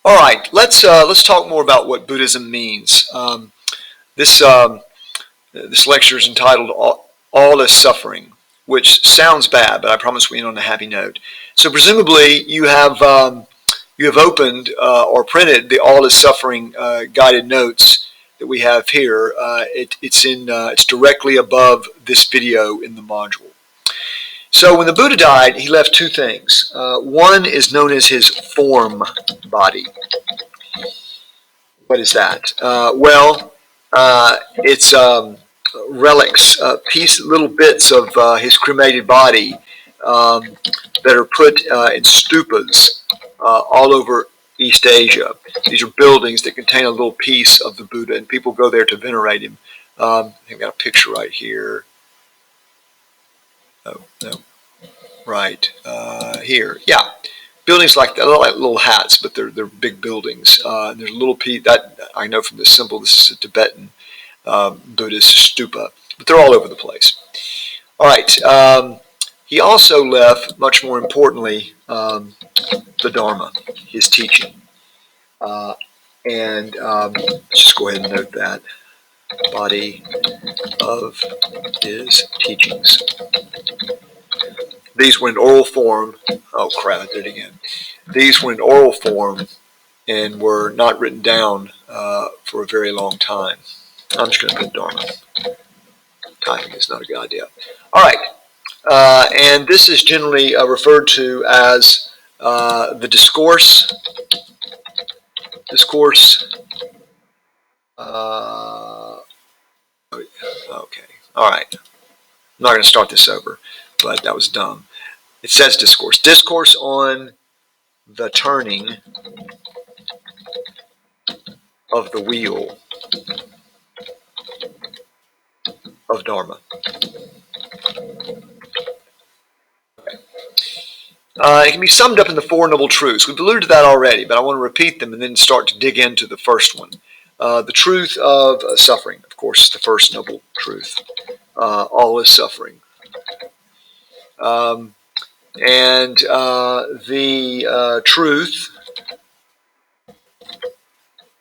All right, let's talk more about what Buddhism means. This this lecture is entitled "All is Suffering," which sounds bad, but I promise we end on a happy note. So presumably you have opened or printed the "All is Suffering" guided notes that we have here. It's directly above this video in the module. So when the Buddha died, he left two things. One is known as his form body. What is that? It's relics, little bits of his cremated body that are put in stupas all over East Asia. These are buildings that contain a little piece of the Buddha, and people go there to venerate him. I've got a picture right here. Oh, no. Right here, yeah. Buildings like that, like little hats, but they're big buildings. There's a little piece that I know from this symbol. This is a Tibetan Buddhist stupa, but they're all over the place. All right. He also left, much more importantly, the Dharma, his teaching, and let's just go ahead and note that body of his teachings. These were in oral form. Oh crap, I did it again. These were in oral form and were not written down for a very long time. I'm just going to put Dharma. Typing is not a good idea. All right. And this is generally referred to as the discourse. Okay. All right. I'm not going to start this over, but that was dumb. It says discourse. Discourse on the turning of the wheel of Dharma. Okay. It can be summed up in the Four Noble Truths. We've alluded to that already, but I want to repeat them and then start to dig into the first one. The truth of suffering, of course, is the first noble truth. All is suffering. And the truth,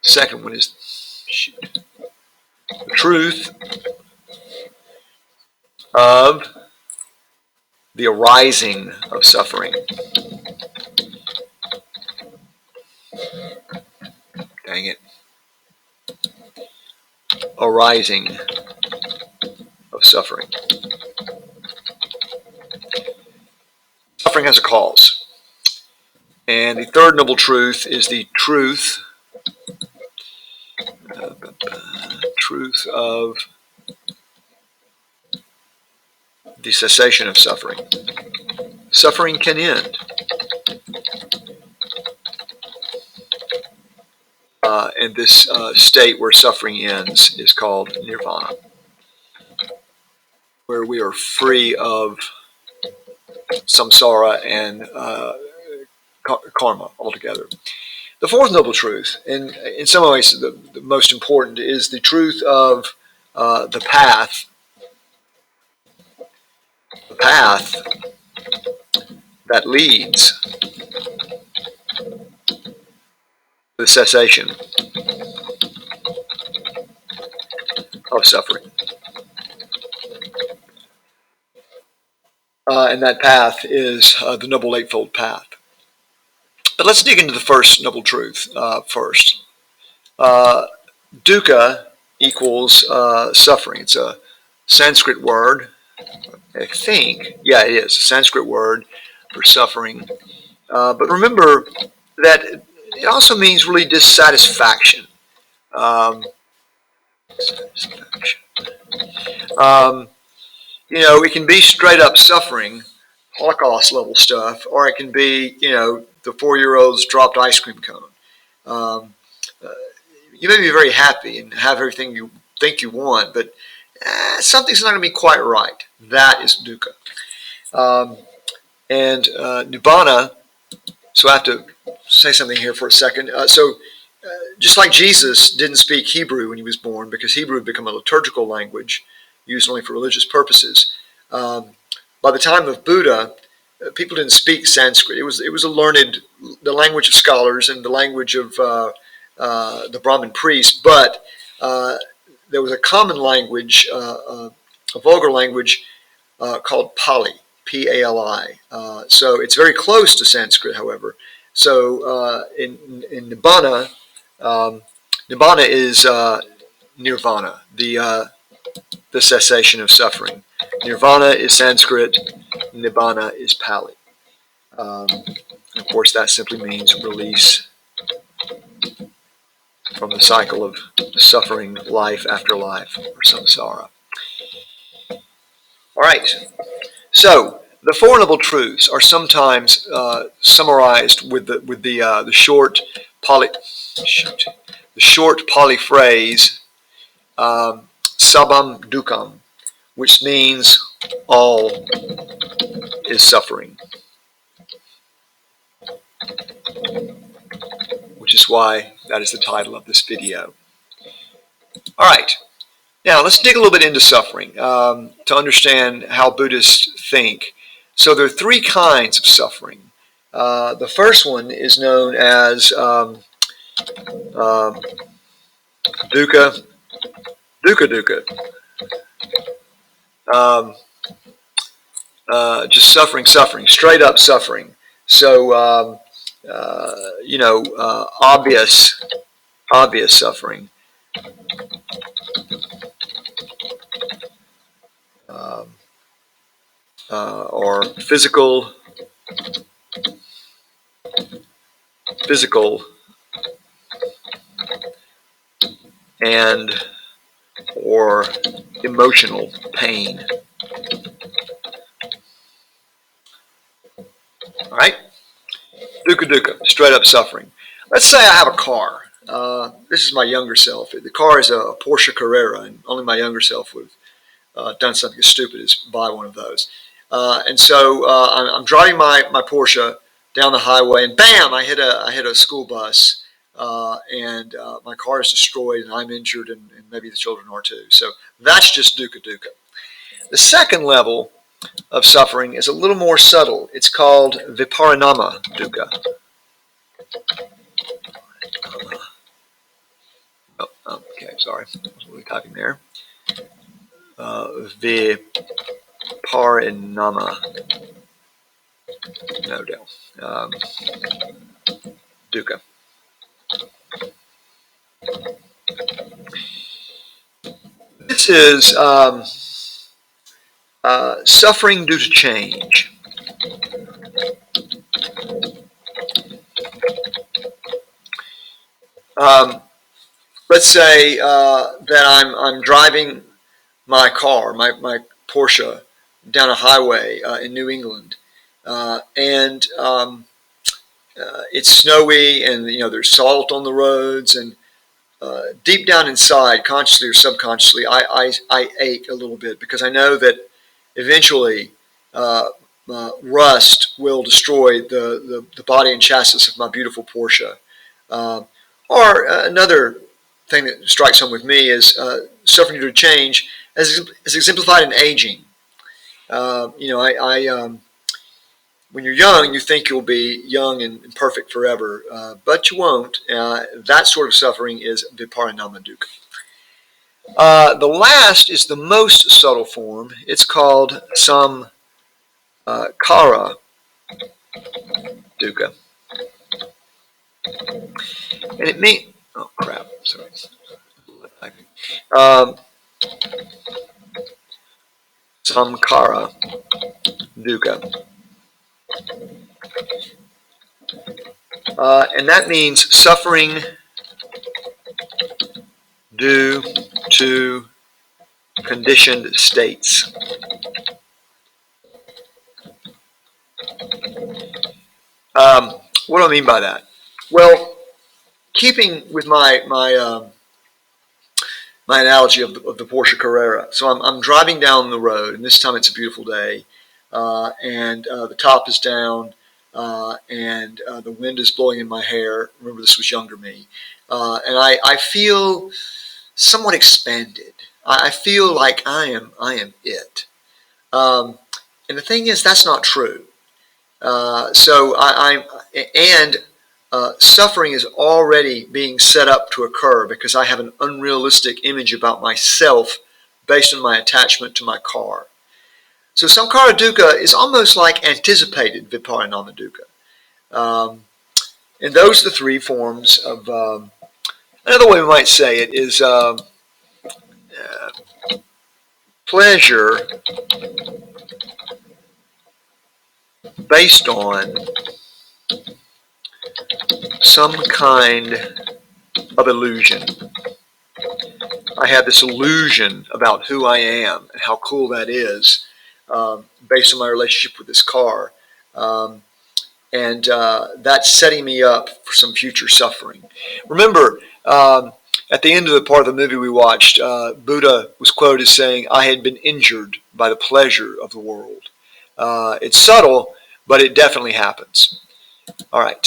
second one is the truth of the arising of suffering. Dang it. Arising of suffering. Suffering has a cause. And the third noble truth is the truth of the cessation of suffering. Suffering can end. And this state where suffering ends is called nirvana, where we are free of samsara and karma altogether. The fourth noble truth, and in some ways the most important, is the truth of the path. The path that leads to the cessation of suffering. And that path is the Noble Eightfold Path. But let's dig into the first noble truth first. Dukkha equals suffering. It's a Sanskrit word, I think. Yeah, it is a Sanskrit word for suffering. But remember that it also means really dissatisfaction. It can be straight up suffering, Holocaust level stuff, or it can be, the 4-year-old's dropped ice cream cone. You may be very happy and have everything you think you want, but something's not going to be quite right. That is dukkha. And nibbana, so I have to say something here for a second. Just like Jesus didn't speak Hebrew when he was born, because Hebrew had become a liturgical language used only for religious purposes, by the time of Buddha, people didn't speak Sanskrit. It was the language of scholars and the language of the Brahmin priests. But there was a common language, a vulgar language called Pali, Pali. So it's very close to Sanskrit, however. So in Nibbana, Nibbana is nirvana, the cessation of suffering. Nirvana is Sanskrit, Nibbana is Pali. Of course, that simply means release from the cycle of suffering, life after life, or samsara. All right. So the Four Noble Truths are sometimes summarized with the short Pali phrase sabam dukam, which means all is suffering, which is why that is the title of this video. All right. Now, let's dig a little bit into suffering to understand how Buddhists think. So there are three kinds of suffering. The first one is known as dukkha, dukkha. Just suffering, straight up suffering. So, obvious suffering. Or physical and or emotional pain. All right? Dukkha, straight up suffering. Let's say I have a car. This is my younger self. The car is a Porsche Carrera, and only my younger self would have done something as stupid as buy one of those. And so I'm driving my Porsche down the highway, and bam! I hit a school bus, and my car is destroyed, and I'm injured, and maybe the children are too. So that's just dukkha. The second level of suffering is a little more subtle. It's called viparinama dukkha. Okay, sorry. I was really typing there. Viparinama. No doubt. Dukkha. This is suffering due to change. Let's say that I'm driving my car, my Porsche, down a highway in New England, and it's snowy, and there's salt on the roads, and deep down inside, consciously or subconsciously, I ache a little bit because I know that eventually rust will destroy the body and chassis of my beautiful Porsche. Or another thing that strikes home with me is suffering due to change, as exemplified in aging. When you're young, you think you'll be young and perfect forever, but you won't. That sort of suffering is viparinama dukkha. The last is the most subtle form. It's called samkhara dukkha. And it means, oh crap, sorry. Samkhara dukkha. And that means suffering due to conditioned states. What do I mean by that? Well, keeping with my analogy of the Porsche Carrera. So I'm driving down the road, and this time it's a beautiful day, and the top is down, and the wind is blowing in my hair. Remember, this was younger me. And I feel somewhat expanded. I feel like I am it. And the thing is, that's not true. So suffering is already being set up to occur because I have an unrealistic image about myself based on my attachment to my car. So samkara dukkha is almost like anticipated viparinama dukkha. And those are the three forms of, another way we might say it is pleasure based on some kind of illusion. I have this illusion about who I am and how cool that is based on my relationship with this car. And that's setting me up for some future suffering. Remember, at the end of the part of the movie we watched, Buddha was quoted as saying, "I had been injured by the pleasure of the world." It's subtle, but it definitely happens. All right.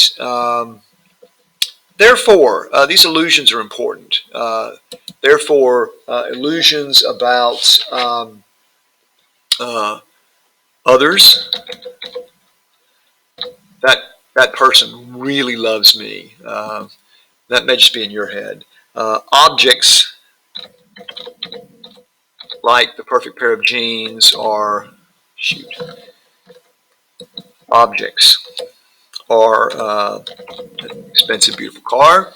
Therefore, these illusions are important. Therefore, illusions about others, that person really loves me. That may just be in your head. Objects like the perfect pair of jeans or objects or an expensive, beautiful car.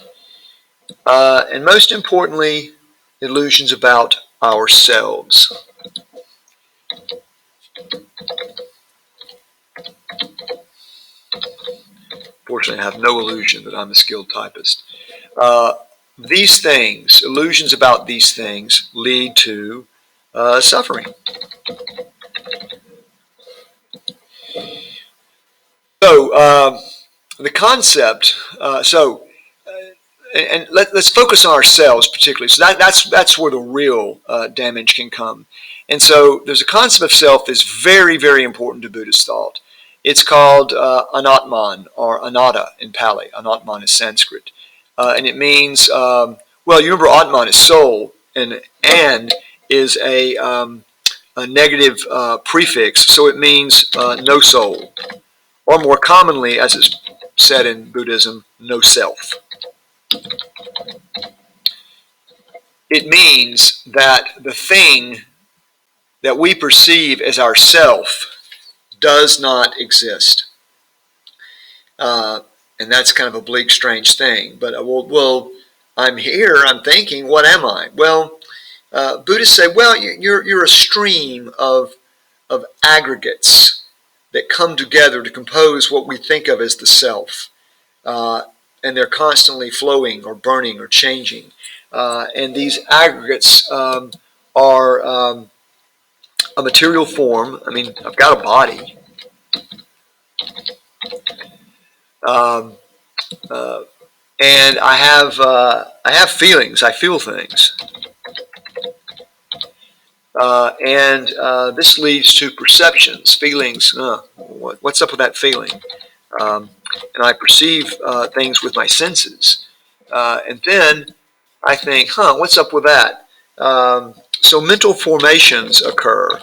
And most importantly, illusions about ourselves. Fortunately, I have no illusion that I'm a skilled typist. These things, illusions about these things, lead to suffering. So the concept. And let's focus on ourselves particularly. So that's where the real damage can come. And so there's a concept of self that's very, very important to Buddhist thought. It's called anatman or anatta in Pali. Anatman is Sanskrit. And it means, well, you remember atman is soul, and is a negative prefix, so it means no soul. Or more commonly, as it's said in Buddhism, no self. It means that the thing that we perceive as ourself does not exist. And that's kind of a bleak, strange thing. But, well, I'm here, I'm thinking, what am I? Well, Buddhists say, well, you're a stream of aggregates that come together to compose what we think of as the self. And they're constantly flowing or burning or changing. And these aggregates are a material form. I mean, I've got a body. And I have feelings. I feel things. And this leads to perceptions, feelings. What's up with that feeling? And I perceive things with my senses. And then I think, what's up with that? So mental formations occur.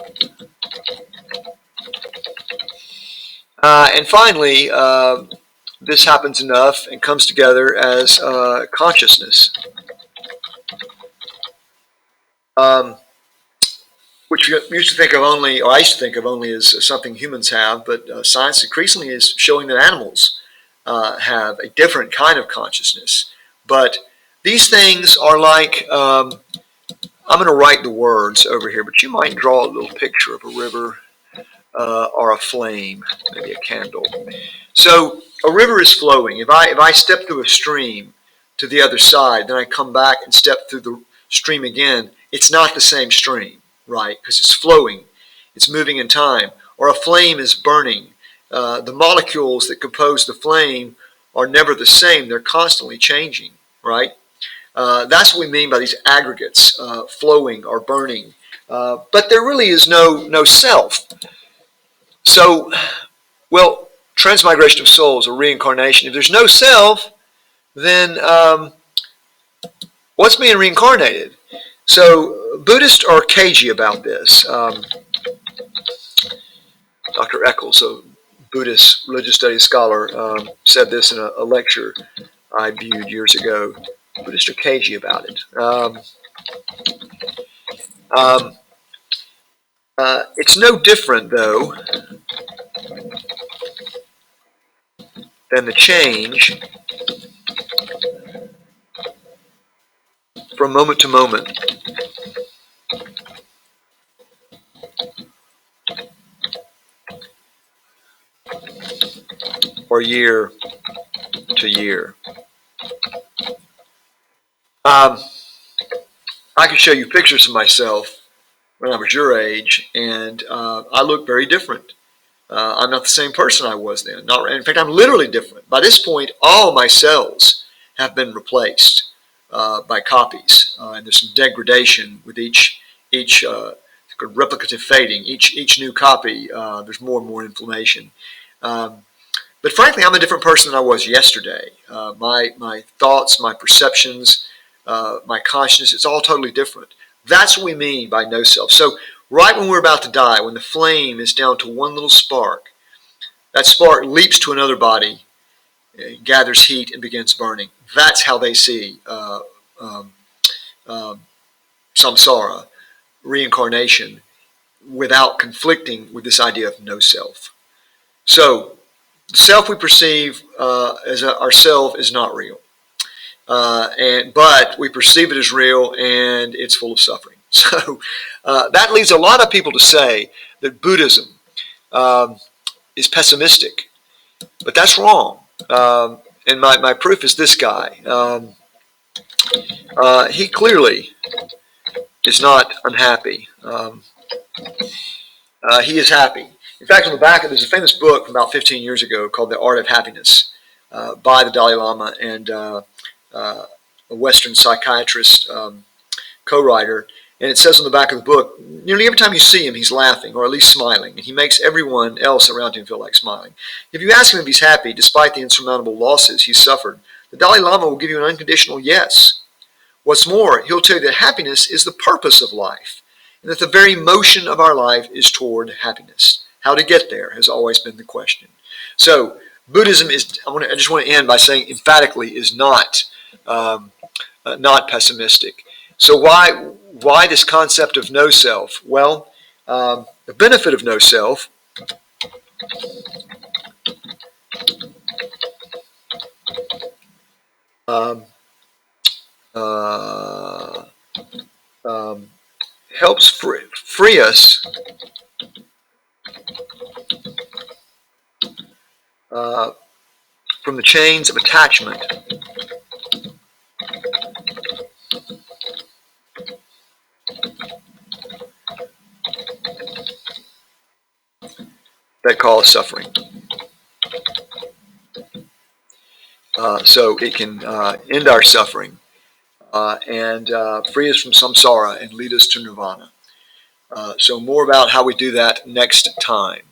And finally, this happens enough and comes together as consciousness. Which we used to think of only, or I used to think of only as something humans have, but science increasingly is showing that animals have a different kind of consciousness. But these things are like, I'm going to write the words over here, but you might draw a little picture of a river or a flame, maybe a candle. So a river is flowing. If I step through a stream to the other side, then I come back and step through the stream again, it's not the same stream, right? Because it's flowing, it's moving in time. Or a flame is burning. The molecules that compose the flame are never the same. They're constantly changing, right? That's what we mean by these aggregates flowing or burning. But there really is no self. So, well, transmigration of souls or reincarnation, if there's no self, then what's being reincarnated? So Buddhists are cagey about this. Dr. Eccles, a Buddhist religious studies scholar, said this in a lecture I viewed years ago. Buddhists are cagey about it. Um, it's no different, though, than the change from moment to moment or year to year. I could show you pictures of myself when I was your age, and I look very different. I'm not the same person I was then. Not, in fact, I'm literally different. By this point, all my cells have been replaced by copies, and there's some degradation with each replicative fading. Each new copy, there's more and more inflammation. But frankly, I'm a different person than I was yesterday. My thoughts, my perceptions, my consciousness, it's all totally different. That's what we mean by no self. So right when we're about to die, when the flame is down to one little spark, that spark leaps to another body, gathers heat, and begins burning. That's how they see samsara, reincarnation, without conflicting with this idea of no self. So the self we perceive as ourself is not real. But we perceive it as real, and it's full of suffering. So that leads a lot of people to say that Buddhism is pessimistic, but that's wrong. And my proof is this guy. He clearly is not unhappy. He is happy. In fact, on the back of there's a famous book from about 15 years ago called The Art of Happiness by the Dalai Lama and a Western psychiatrist co-writer. And it says on the back of the book, nearly every time you see him, he's laughing, or at least smiling, and he makes everyone else around him feel like smiling. If you ask him if he's happy, despite the insurmountable losses he's suffered, the Dalai Lama will give you an unconditional yes. What's more, he'll tell you that happiness is the purpose of life, and that the very motion of our life is toward happiness. How to get there has always been the question. So, Buddhism is, I just want to end by saying emphatically, is not pessimistic. So why this concept of no self? Well, the benefit of no self helps free us from the chains of attachment that cause suffering. So it can end our suffering and free us from samsara and lead us to nirvana. So more about how we do that next time.